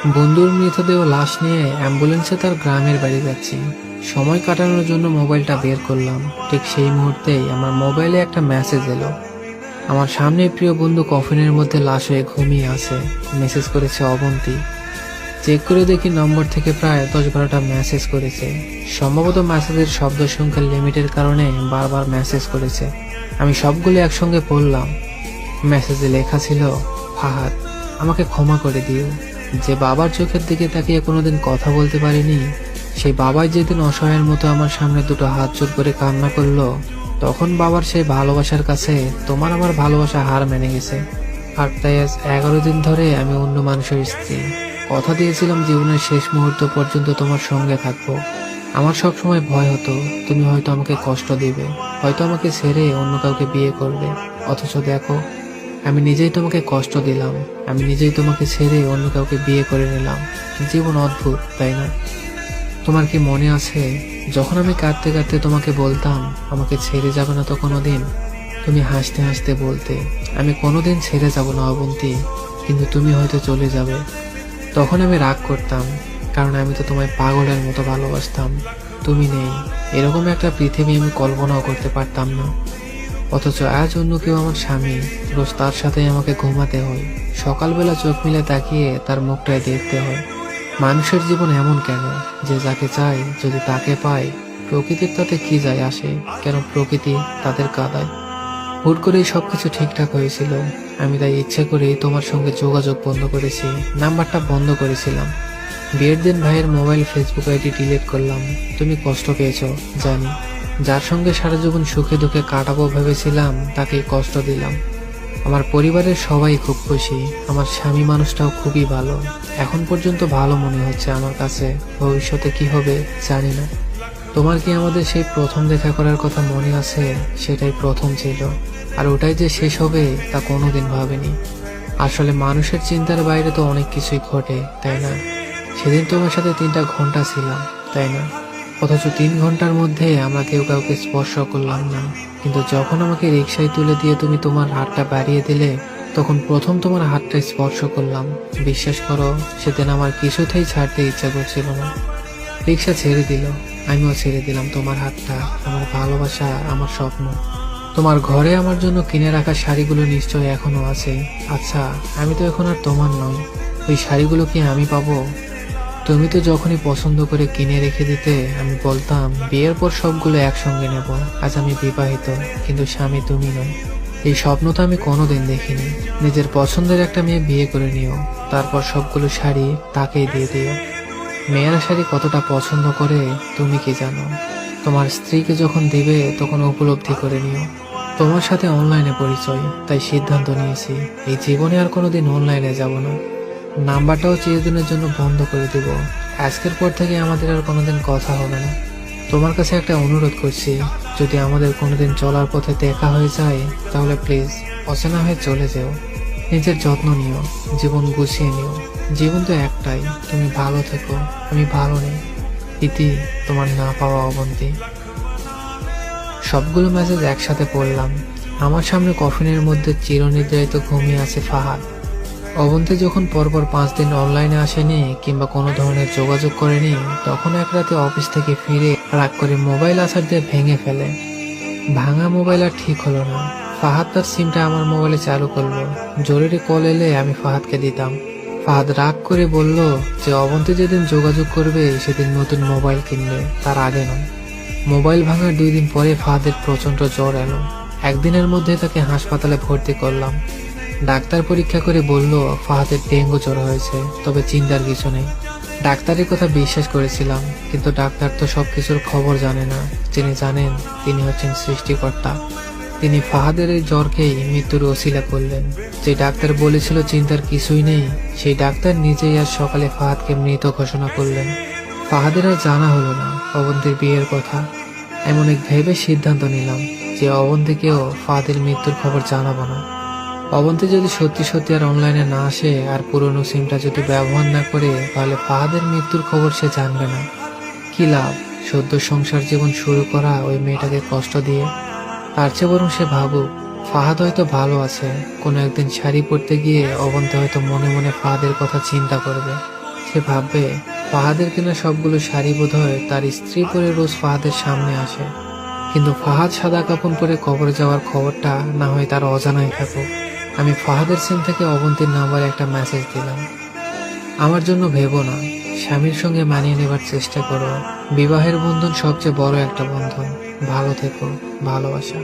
বন্ধুর মৃতদেহ লাশ নিয়ে অ্যাম্বুলেন্সে তার গ্রামের বাড়ি যাচ্ছি। সময় কাটানোর জন্য মোবাইলটা বের করলাম। ঠিক সেই মুহূর্তেই আমার মোবাইলে একটা মেসেজ এলো। আমার সামনে প্রিয় বন্ধু কফিনের মধ্যে লাশ হয়ে ঘুমিয়ে আছে। মেসেজ করেছে অবন্তী। চেক করে দেখি নম্বর থেকে প্রায় 10-12টা মেসেজ করেছে। সম্ভবত মেসেজের শব্দ সংখ্যার লিমিটের কারণে বারবার মেসেজ করেছে। আমি সবগুলো একসঙ্গে পড়লাম। মেসেজে লেখা ছিল, ফাহাদ, আমাকে ক্ষমা করে দিও। যে বাবার চোখের দিকে তাকিয়ে কোনোদিন কথা বলতে পারিনি, সেই বাবাই যেদিন অসহায়ের মতো আমার সামনে দুটো হাত জোর করে কান্না করলো, তখন বাবার সেই ভালোবাসার কাছে তোমার আমার ভালোবাসা হার মেনে গেছে। আর তাই আজ 11 দিন ধরে আমি অন্য মানুষের স্ত্রী। কথা দিয়েছিলাম জীবনের শেষ মুহূর্ত পর্যন্ত তোমার সঙ্গে থাকবো। আমার সবসময় ভয় হতো তুমি হয়তো আমাকে কষ্ট দিবে, হয়তো আমাকে ছেড়ে অন্য কাউকে বিয়ে করবে। অথচ দেখো, আমি নিজেই তোমাকে কষ্ট দিলাম, আমি নিজেই তোমাকে ছেড়ে অন্য কাউকে বিয়ে করে নিলাম। জীবন অদ্ভুত, তাই না? তোমার কি মনে আছে, যখন আমি কাঁদতে কাঁদতে তোমাকে বলতাম আমাকে ছেড়ে যাবে না তো কোনোদিন, তুমি হাসতে হাসতে বলতে আমি কোনোদিন ছেড়ে যাব না অবন্তী, কিন্তু তুমি হয়তো চলে যাবে। তখন আমি রাগ করতাম, কারণ আমি তো তোমায় পাগলের মতো ভালোবাসতাম। তুমি নেই, এরকম একটা পৃথিবী আমি কল্পনাও করতে পারতাম না। অথচ আজ অন্য কেউ আমার স্বামী, রোজ তার সাথে আমাকে ঘুমাতে হয়, সকালবেলা চোখ মিলে তাকিয়ে তার মুখটায় দেখতে হয়। মানুষের জীবন এমন কেন যে যাকে চাই যদি তাকে পায়, প্রকৃতির তাতে কি যায় আসে? কেন প্রকৃতি তাদের কাঁদায়? হুট করেই সবকিছু ঠিকঠাক হয়েছিল। আমি তাই ইচ্ছে করেই তোমার সঙ্গে যোগাযোগ বন্ধ করেছি, নাম্বারটা বন্ধ করেছিলাম। বিয়ের দিন ভাইয়ের মোবাইল ফেসবুক আইডি ডিলিট করলাম। তুমি কষ্ট পেয়েছ জানি, যার সঙ্গে সারা জীবন সুখে দুঃখে কাটাবো ভেবেছিলাম তাকেই কষ্ট দিলাম। আমার পরিবারের সবাই খুব খুশি, আমার স্বামী মানুষটাও খুবই ভালো। এখন পর্যন্ত ভালো মনে হচ্ছে আমার কাছে, ভবিষ্যতে কি হবে জানি না। তোমার কি আমাদের সেই প্রথম দেখা করার কথা মনে আছে? সেটাই প্রথম ছিল, আর ওটাই যে শেষ হবে তা কোনোদিন ভাবিনি। আসলে মানুষের চিন্তার বাইরে তো অনেক কিছুই ঘটে, তাই না? সেদিন তোমার সাথে 3টা ঘন্টা ছিলাম, তাই না? অথচ 3 ঘন্টার মধ্যে আমরা কেউ কাউকে স্পর্শ করলাম না। কিন্তু যখন আমাকে রিকশায় তুলে দিয়ে তুমি তোমার হাতটা বাড়িয়ে দিলে, তখন প্রথম তোমার হাতটা স্পর্শ করলাম। বিশ্বাস করো, সেদিন আমার কিছুতেই ছাড়তে ইচ্ছা করছিল না। রিকশা ছেড়ে দিল, আমিও ছেড়ে দিলাম তোমার হাতটা। আমার ভালোবাসা, আমার স্বপ্ন। তোমার ঘরে আমার জন্য কিনে রাখা শাড়িগুলো নিশ্চয় এখনো আছে। আচ্ছা, আমি তো এখন আর তোমার নই, ওই শাড়িগুলো কি আমি পাবো? তুমি তো যখনই পছন্দ করে কিনে রেখে দিতে, আমি বলতাম বিয়ের পর সবগুলো একসঙ্গে নেব। আজ আমি বিবাহিত, কিন্তু স্বামী তুমি নয়। এই স্বপ্ন তো আমি কোনোদিন দেখিনি। নিজের পছন্দের একটা মেয়ে বিয়ে করে নিও, তারপর সবগুলো শাড়ি তাকেই দিয়ে দিও। মেয়েরা শাড়ি কতটা পছন্দ করে তুমি কি জানো? তোমার স্ত্রীকে যখন দিবে তখন উপলব্ধি করে নিও। তোমার সাথে অনলাইনে পরিচয়, তাই সিদ্ধান্ত নিয়েছি এই জীবনে আর কোনোদিন অনলাইনে যাব না। নাম্বারটাও চিরদিনের জন্য বন্ধ করে দিব। আজকের পর থেকে আমাদের আর কোনোদিন কথা হবে না। তোমার কাছে একটা অনুরোধ করছি, যদি আমাদের কোনোদিন চলার পথে দেখা হয়ে যায়, তাহলে প্লিজ অচেনা হয়ে চলে যেও। নিজের যত্ন নিও, জীবন গুছিয়ে নিও। জীবন তো একটাই, তুমি ভালো থেকো, আমি ভালো নেই। ইতি, তোমার না পাওয়া অবন্তী। সবগুলো মেসেজ একসাথে পড়লাম। আমার সামনে কফিনের মধ্যে চিরনিদ্রায়িত ঘুমিয়ে আছে ফাহাদ। অবন্তী যখন পরপর 5 দিন অনলাইনে আসেনি কিংবা কোনো ধরনের যোগাযোগ করেনি, তখন এক রাতে অফিস থেকে ফিরে রাগ করে মোবাইল আছাড় দিয়ে ভেঙে ফেলে। ভাঙা মোবাইল আর ঠিক হলো না। ফাহাদ তার সিমটা আমার মোবাইলে চালু করলো। জরুরি কল এলে আমি ফাহাদকে দিতাম। ফাহাদ রাগ করে বলল যে অবন্তী যেদিন যোগাযোগ করবে সেদিন নতুন মোবাইল কিনবে, তার আগে নয়। মোবাইল ভাঙার 2 দিন পরে ফাহাদের প্রচন্ড জ্বর এলো। একদিনের মধ্যে তাকে হাসপাতালে ভর্তি করলাম। ডাক্তার পরীক্ষা করে বলল ফাহাদের ডেঙ্গু জ্বর হয়েছে, তবে চিন্তার কিছু নেই। ডাক্তারের কথা বিশ্বাস করেছিলাম, কিন্তু ডাক্তার তো সবকিছুর খবর জানে না। যিনি জানেন তিনি হচ্ছেন সৃষ্টিকর্তা। তিনি ফাহাদের এই জ্বরকেই মৃত্যুর ওসিলা করলেন। যে ডাক্তার বলেছিল চিন্তার কিছুই নেই, সেই ডাক্তার নিজেই আজ সকালে ফাহাদকে মৃত ঘোষণা করলেন। ফাহাদের আর জানা হলো না অবন্তীর বিয়ের কথা। এমন এক ভেবে সিদ্ধান্ত নিলাম যে অবন্তীকেও ফাহাদের মৃত্যুর খবর জানাবো না। অবন্তী যদি সত্যি সত্যি আর অনলাইনে না আসে আর পুরনো সিমটা যদি ব্যবহার না করে, তাহলে ফাহাদের মৃত্যুর খবর সে জানবে না। কি লাভ সদ্য সংসার জীবন শুরু করা ওই মেয়েটাকে কষ্ট দিয়ে? তার চেয়ে বরং সে ভাবুক ফাহাদ হয়তো ভালো আছে। কোনো একদিন শাড়ি পরতে গিয়ে অবন্তী হয়তো মনে মনে ফাহাদের কথা চিন্তা করবে। সে ভাববে ফাহাদের কেনা সবগুলো শাড়ি বোধহয় তার স্ত্রী পরে রোজ ফাহাদের সামনে আসে, কিন্তু ফাহাদ সাদা কাপড় পরে কবরে যাওয়ার খবরটা না হয় তার অজানাই থাকুক। আমি ফাহাদের সিম থেকে অবন্তীর নাম্বারে একটা মেসেজ দিলাম, আমার জন্য ভেবো না, স্বামীর সঙ্গে মানিয়ে নেবার চেষ্টা করো, বিবাহের বন্ধন সবচেয়ে বড় একটা বন্ধন, ভালো থেকো, ভালোবাসা।